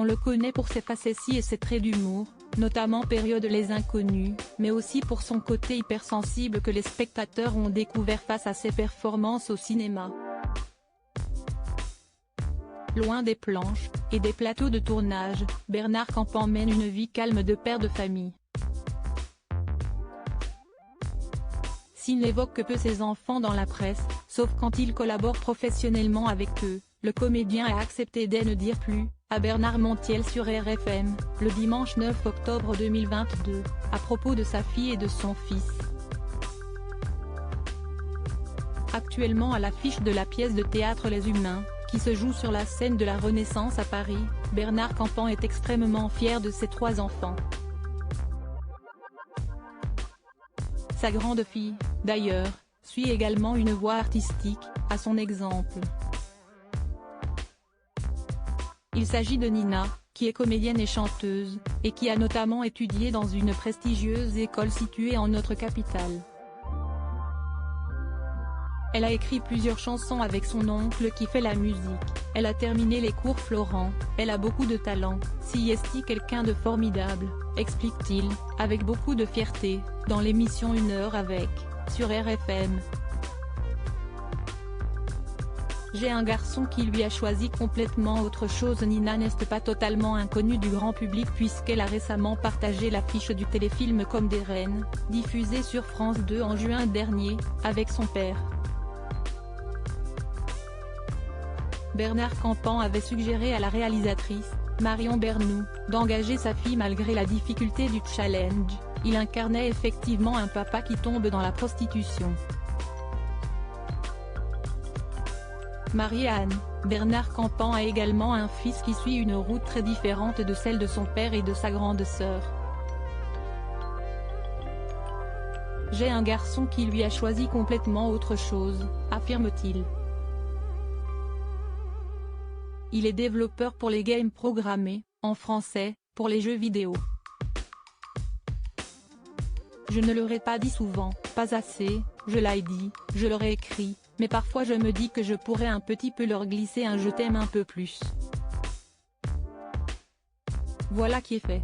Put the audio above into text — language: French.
On le connaît pour ses facéties et ses traits d'humour, notamment Période Les Inconnus, mais aussi pour son côté hypersensible que les spectateurs ont découvert face à ses performances au cinéma. Loin des planches, et des plateaux de tournage, Bernard Campan mène une vie calme de père de famille. S'il n'évoque que peu ses enfants dans la presse, sauf quand il collabore professionnellement avec eux, le comédien a accepté de ne dire plus, à Bernard Montiel sur RFM, le dimanche 9 octobre 2022, à propos de sa fille et de son fils. Actuellement à l'affiche de la pièce de théâtre Les Humains, qui se joue sur la scène de la Renaissance à Paris, Bernard Campan est extrêmement fier de ses 3 enfants. Sa grande fille, d'ailleurs, suit également une voie artistique, à son exemple. Il s'agit de Nina, qui est comédienne et chanteuse, et qui a notamment étudié dans une prestigieuse école située en notre capitale. Elle a écrit plusieurs chansons avec son oncle qui fait la musique, elle a terminé les cours Florent, elle a beaucoup de talent, si est quelqu'un de formidable, explique-t-il, avec beaucoup de fierté, dans l'émission 1 heure avec, sur RFM. J'ai un garçon qui lui a choisi complètement autre chose. Nina n'est pas totalement inconnue du grand public puisqu'elle a récemment partagé l'affiche du téléfilm Comme des reines, diffusé sur France 2 en juin dernier, avec son père. Bernard Campan avait suggéré à la réalisatrice, Marion Bernoux, d'engager sa fille malgré la difficulté du challenge. Il incarnait effectivement un papa qui tombe dans la prostitution. Marié à Anne, Bernard Campan a également un fils qui suit une route très différente de celle de son père et de sa grande sœur. J'ai un garçon qui lui a choisi complètement autre chose, affirme-t-il. Il est développeur pour les games programmés, en français, pour les jeux vidéo. Je ne l'aurais pas dit souvent, pas assez, je l'ai dit, je l'aurais écrit, mais parfois je me dis que je pourrais un petit peu leur glisser un je t'aime un peu plus. Voilà qui est fait.